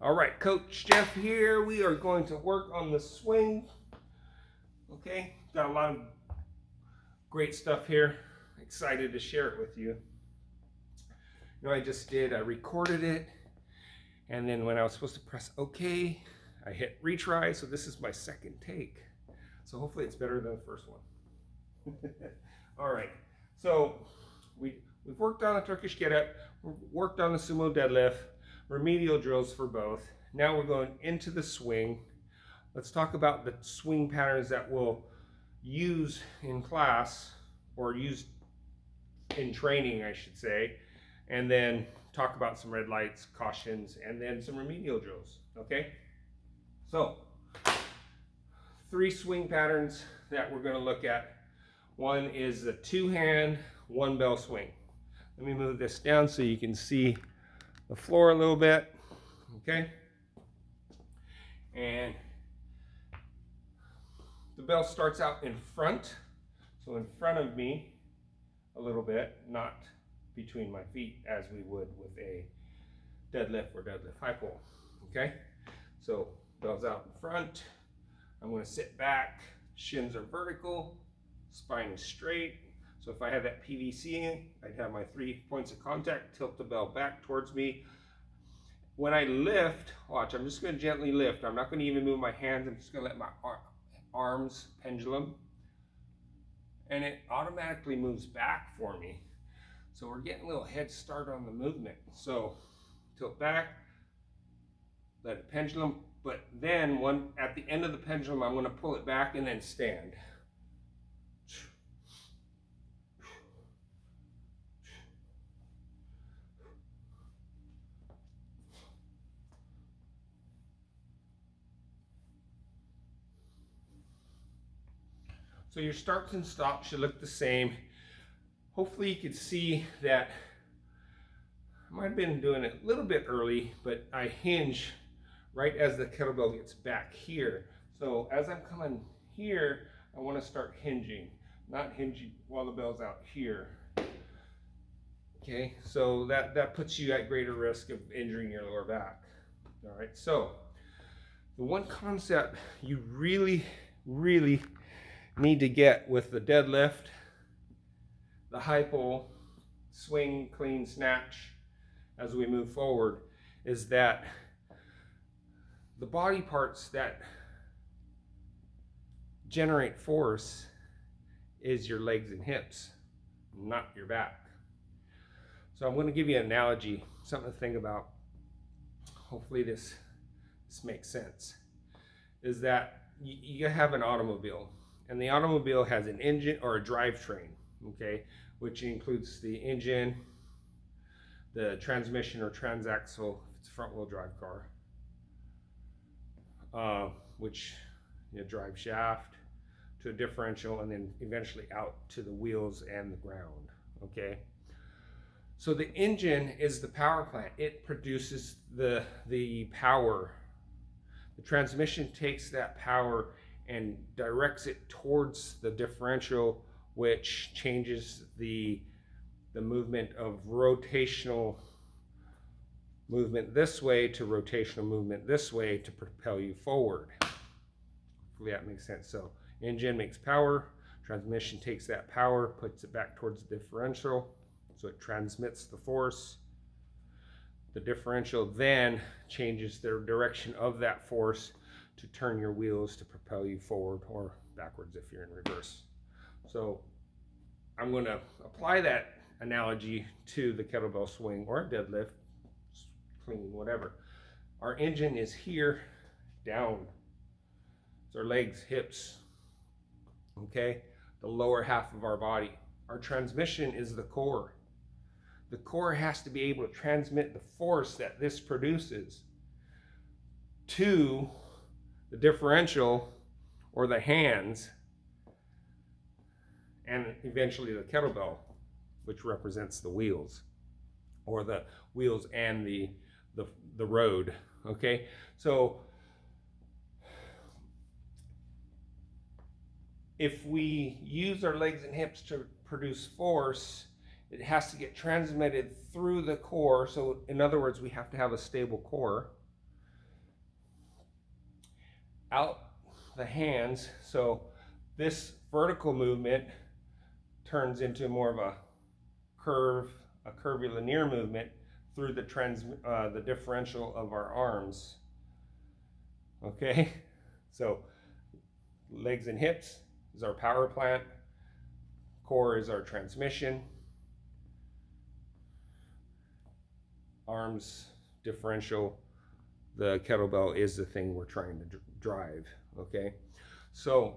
All right, Coach Jeff here. We are going to work on the swing. Okay, got a lot of great stuff here. Excited to share it with you. You know, I recorded it, and then when I was supposed to press OK, I hit retry. So this is my second take. So hopefully it's better than the first one. All right, so we've worked on the Turkish get-up, worked on the sumo deadlift, remedial drills for both. Now we're going into the swing. Let's talk about the swing patterns that we'll use in class, or use in training, I should say, and then talk about some red lights, cautions, and then some remedial drills, okay? So, 3 swing patterns that we're gonna look at. One is the 2-hand, 1-bell swing. Let me move this down so you can see the floor a little bit, okay? And the bell starts out in front, so in front of me a little bit, not between my feet as we would with a deadlift or deadlift high pull, okay? So bell's out in front, I'm gonna sit back, shins are vertical, spine is straight. So if I had that PVC, I'd have my 3 points of contact, tilt the bell back towards me. When I lift, watch, I'm just gonna gently lift. I'm not gonna even move my hands, I'm just gonna let my arms pendulum, and it automatically moves back for me. So we're getting a little head start on the movement. So tilt back, let it pendulum, but then at the end of the pendulum, I'm gonna pull it back and then stand. So your starts and stops should look the same. Hopefully you can see that I might have been doing it a little bit early, but I hinge right as the kettlebell gets back here. So as I'm coming here, I want to start hinging, not hinging while the bell's out here. Okay, so that puts you at greater risk of injuring your lower back. All right, so the one concept you really need to get with the deadlift, the high pull, swing, clean, snatch, as we move forward, is that the body parts that generate force is your legs and hips, not your back. So I'm going to give you an analogy, something to think about. Hopefully this makes sense. Is that you have an automobile, and the automobile has an engine or a drivetrain, okay, which includes the engine, the transmission or transaxle, if it's a front-wheel drive car, which drive shaft to a differential, and then eventually out to the wheels and the ground, okay? So the engine is the power plant. It produces the power. The transmission takes that power and directs it towards the differential, which changes the movement of rotational movement this way to rotational movement this way to propel you forward. Hopefully that makes sense. So engine makes power, transmission takes that power, puts it back towards the differential, so it transmits the force. The differential then changes the direction of that force to turn your wheels to propel you forward or backwards if you're in reverse. So I'm going to apply that analogy to the kettlebell swing or deadlift, clean, whatever. Our engine is here, down. It's our legs, hips, okay? The lower half of our body. Our transmission is the core. The core has to be able to transmit the force that this produces to the differential or the hands, and eventually the kettlebell, which represents the wheels, or the wheels and the road, okay? So if we use our legs and hips to produce force, it has to get transmitted through the core. So in other words, we have to have a stable core. out the hands. So this vertical movement turns into more of a curvilinear movement through the differential of our arms. Okay, so legs and hips is our power plant, core is our transmission, arms differential, the kettlebell is the thing we're trying to drive. Okay, so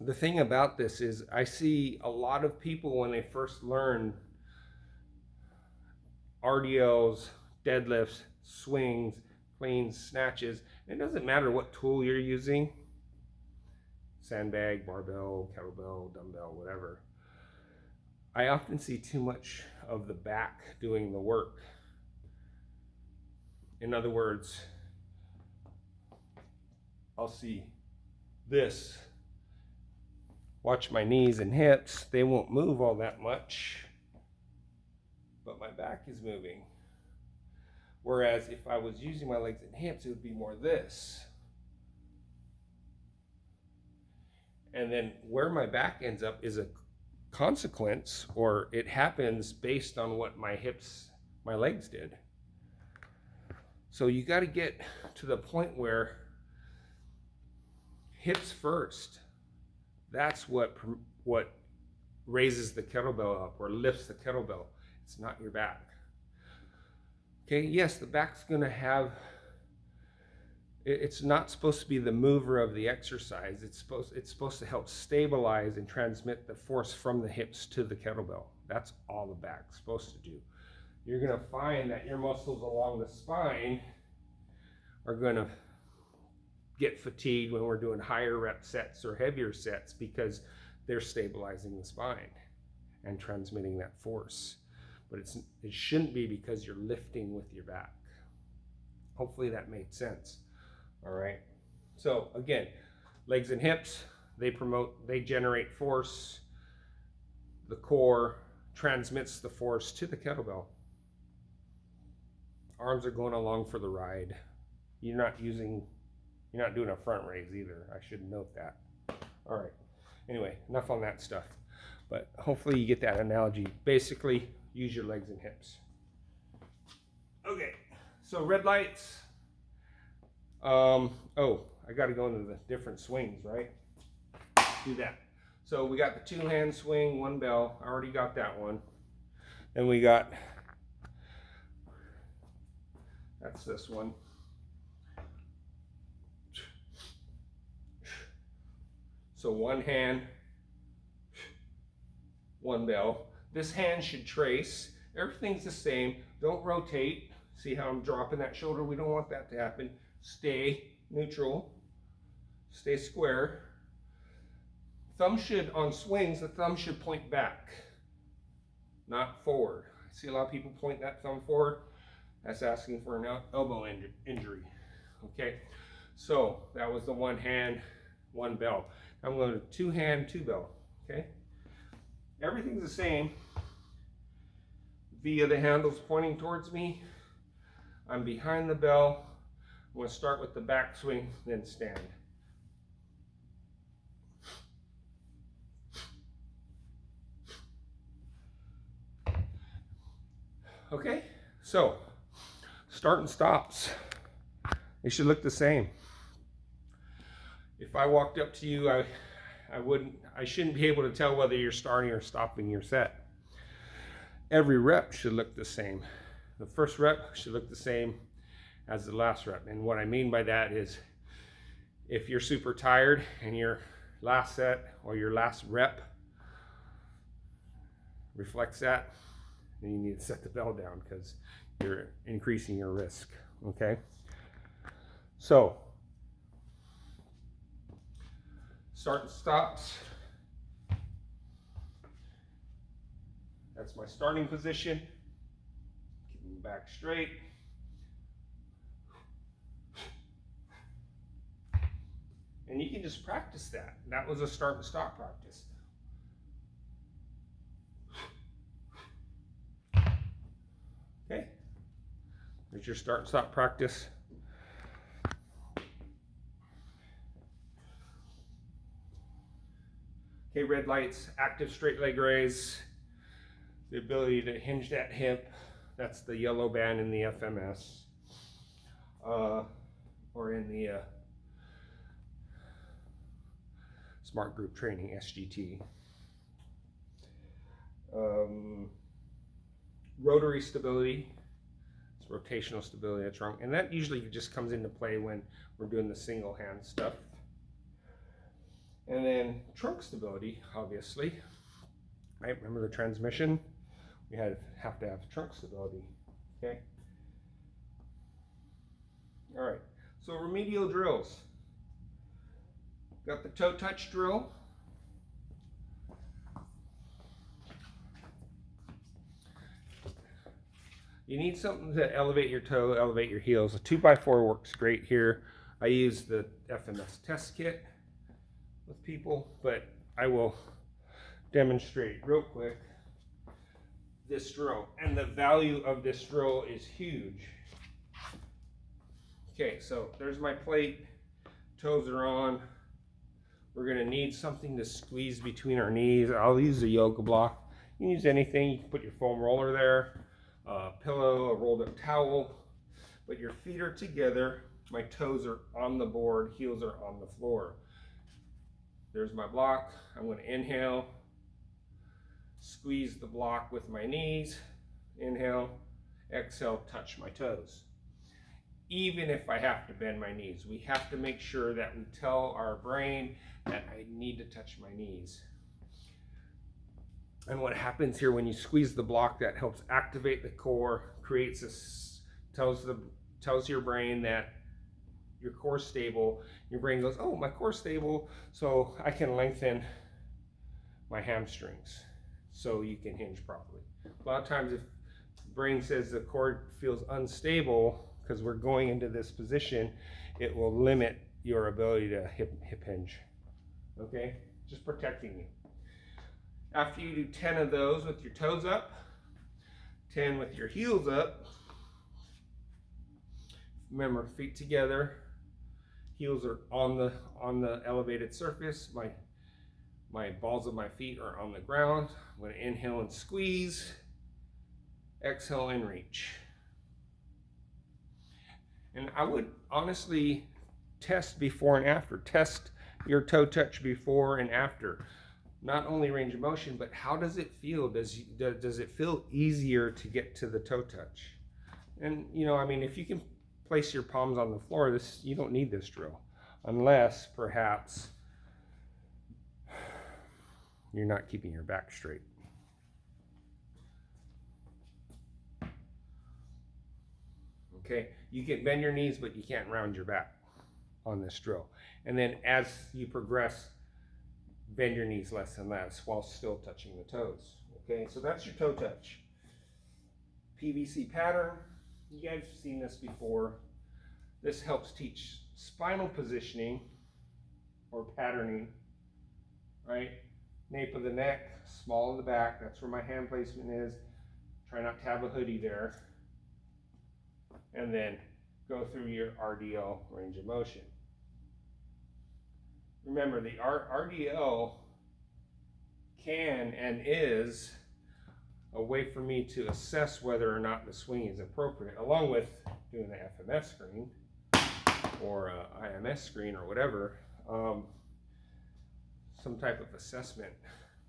the thing about this is I see a lot of people when they first learn RDLs, deadlifts, swings, cleans, snatches, it doesn't matter what tool you're using, sandbag, barbell, kettlebell, dumbbell, whatever. I often see too much of the back doing the work. In other words, I'll see this. Watch my knees and hips. They won't move all that much, but my back is moving. Whereas if I was using my legs and hips, it would be more this. And then where my back ends up is a consequence, or it happens based on what my legs did. So you got to get to the point where hips first. That's what raises the kettlebell up or lifts the kettlebell. It's not your back. Okay, yes, the back's going to have, it's not supposed to be the mover of the exercise. It's supposed to help stabilize and transmit the force from the hips to the kettlebell. That's all the back's supposed to do. You're going to find that your muscles along the spine are going to get fatigued when we're doing higher rep sets or heavier sets because they're stabilizing the spine and transmitting that force. But it shouldn't be because you're lifting with your back. Hopefully that made sense. All right. So again, legs and hips, they generate force. The core transmits the force to the kettlebell. Arms are going along for the ride. You're not doing a front raise either. I should note that. All right. Anyway, enough on that stuff. But hopefully you get that analogy. Basically, use your legs and hips. Okay. So red lights. I got to go into the different swings, right? Do that. So we got the 2-hand swing, 1 bell. I already got that one. Then we got, that's this one. So 1 hand, 1 bell. This hand should trace. Everything's the same. Don't rotate. See how I'm dropping that shoulder? We don't want that to happen. Stay neutral. Stay square. Thumb should, on swings, the thumb should point back, not forward. I see a lot of people point that thumb forward. That's asking for an elbow injury. Okay, so that was the 1 hand, 1 bell. I'm going to 2 hand, 2 bell. Okay, everything's the same. Via the handles pointing towards me. I'm behind the bell. I'm going to start with the back swing, then stand. Okay, so start and stops. They should look the same. If I walked up to you, I shouldn't be able to tell whether you're starting or stopping your set. Every rep should look the same. The first rep should look the same as the last rep. And what I mean by that is if you're super tired and your last set or your last rep reflects that, then you need to set the bell down because you're increasing your risk. Okay? So, start and stops. That's my starting position. Keep back straight. And you can just practice that. That was a start and stop practice. Okay. There's your start and stop practice. Okay, red lights, active straight leg raise, the ability to hinge that hip. That's the yellow band in the FMS, or in the Smart Group Training, SGT. Rotary stability, it's rotational stability, that's wrong. And that usually just comes into play when we're doing the single hand stuff. And then trunk stability, obviously. Right, remember the transmission? We have to have trunk stability, okay? All right, so remedial drills. Got the toe touch drill. You need something to elevate your toe, elevate your heels. A 2x4 works great here. I use the FMS test kit with people, but I will demonstrate real quick this drill. And the value of this drill is huge. Okay, so there's my plate. Toes are on. We're gonna need something to squeeze between our knees. I'll use a yoga block. You can use anything. You can put your foam roller there, a pillow, a rolled up towel, but your feet are together. My toes are on the board, heels are on the floor. There's my block. I'm going to inhale, squeeze the block with my knees, inhale, exhale, touch my toes. Even if I have to bend my knees, we have to make sure that we tell our brain that I need to touch my knees. And what happens here when you squeeze the block, that helps activate the core, creates this, tells your brain that your core's stable. Your brain goes, oh, my core's stable, so I can lengthen my hamstrings so you can hinge properly. A lot of times if the brain says the core feels unstable because we're going into this position, it will limit your ability to hip hinge. Okay, just protecting you. After you do 10 of those with your toes up, 10 with your heels up, remember, feet together, heels are on the elevated surface. My balls of my feet are on the ground. I'm going to inhale and squeeze, exhale and reach. And I would honestly test before and after. Test your toe touch before and after. Not only range of motion, but how does it feel? Does it feel easier to get to the toe touch? And you know, I mean, if you can place your palms on the floor, you don't need this drill, unless perhaps you're not keeping your back straight. Okay, you can bend your knees, but you can't round your back on this drill. And then as you progress, bend your knees less and less while still touching the toes. Okay, so that's your toe touch. PVC pattern, you guys have seen this before. This helps teach spinal positioning or patterning, right? Nape of the neck, small of the back, that's where my hand placement is. Try not to have a hoodie there. And then go through your RDL, range of motion. Remember, the RDL can and is a way for me to assess whether or not the swing is appropriate, along with doing the FMS screen or IMS screen or whatever, some type of assessment,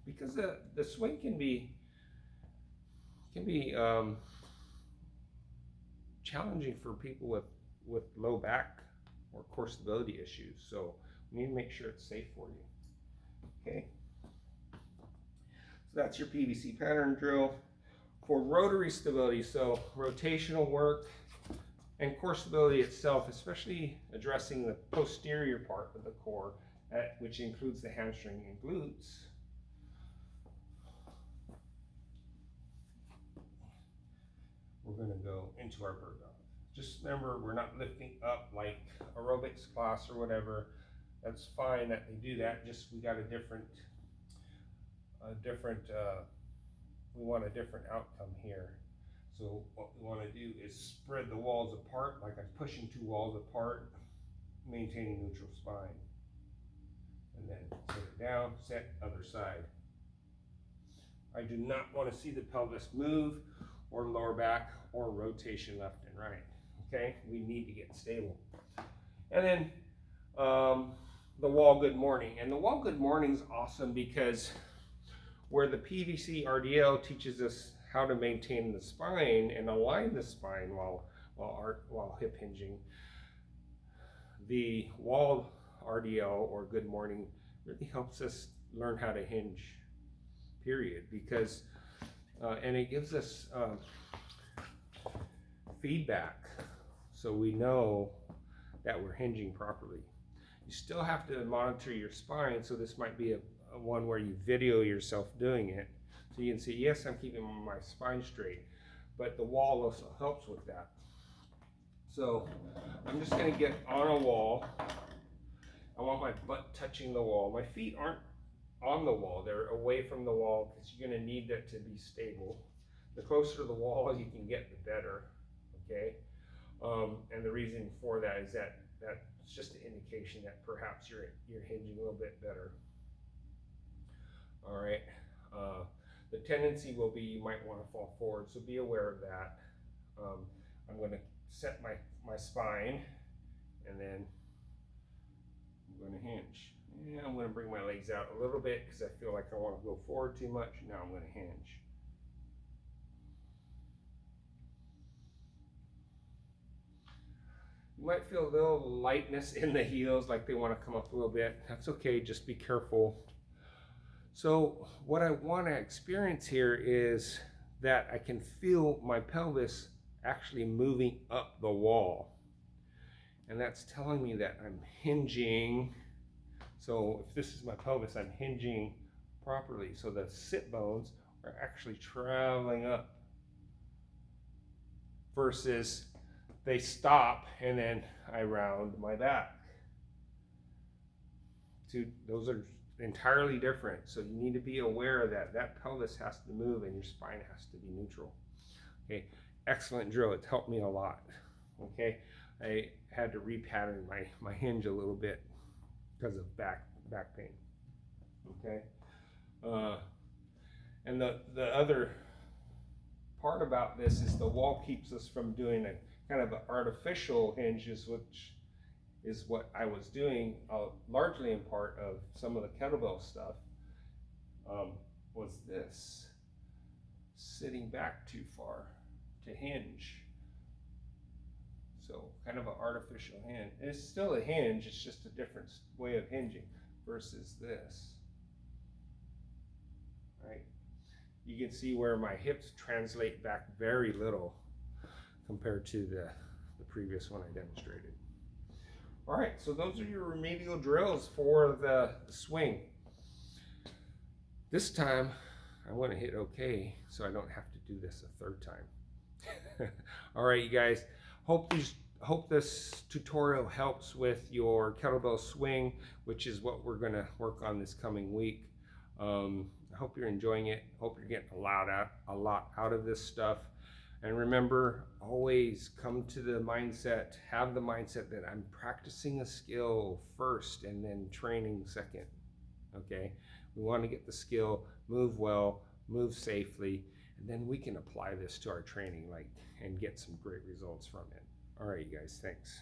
because the swing can be challenging for people with low back or core stability issues. So we need to make sure it's safe for you. Okay. So that's your PVC pattern drill. For rotary stability, so rotational work and core stability itself, especially addressing the posterior part of the core, which includes the hamstring and glutes. We're going to go into our bird dog. Just remember, we're not lifting up like aerobics class or whatever. That's fine that they do that. Just we got a different we want a different outcome here. So what we want to do is spread the walls apart, like I'm pushing two walls apart, maintaining neutral spine. and then set it down, set other side. I do not want to see the pelvis move or lower back or rotation left and right. Okay, we need to get stable. And then the wall good morning. And the wall good morning is awesome because where the PVC RDL teaches us how to maintain the spine and align the spine while hip hinging, the wall RDL or good morning really helps us learn how to hinge, period, because and it gives us feedback so we know that we're hinging properly. You still have to monitor your spine, so this might be a one where you video yourself doing it so you can see, yes, I'm keeping my spine straight, but the wall also helps with that. So I'm just going to get on a wall. I want my butt touching the wall. My feet aren't on the wall, they're away from the wall because you're going to need that to be stable. The closer to the wall you can get, the better. Okay, and the reason for that is that that's just an indication that perhaps you're hinging a little bit better. All right, the tendency will be you might want to fall forward, so be aware of that. I'm going to set my spine, and then I'm going to hinge. Yeah, I'm going to bring my legs out a little bit because I feel like I want to go forward too much. Now I'm going to hinge. You might feel a little lightness in the heels, like they want to come up a little bit. That's okay, just be careful. So what I want to experience here is that I can feel my pelvis actually moving up the wall. And that's telling me that I'm hinging. So if this is my pelvis, I'm hinging properly. So the sit bones are actually traveling up versus they stop and then I round my back. Those are entirely different. So you need to be aware of that. That pelvis has to move and your spine has to be neutral. Okay, excellent drill. It's helped me a lot. Okay, I had to repattern my hinge a little bit because of back pain. Okay, and the other part about this is the wall keeps us from doing a kind of an artificial hinges, which is what I was doing largely in part of some of the kettlebell stuff, was this, sitting back too far to hinge. So kind of an artificial hinge. It's still a hinge, it's just a different way of hinging versus this. Right? You can see where my hips translate back very little compared to the previous one I demonstrated. All right, so those are your remedial drills for the swing. This time, I want to hit OK so I don't have to do this a third time. All right, you guys, hope this tutorial helps with your kettlebell swing, which is what we're going to work on this coming week. I hope you're enjoying it. Hope you're getting a lot out of this stuff. And remember, always come to the mindset, have the mindset that I'm practicing a skill first and then training second. Okay? We want to get the skill, move well, move safely, and then we can apply this to our training and get some great results from it. All right, you guys, thanks.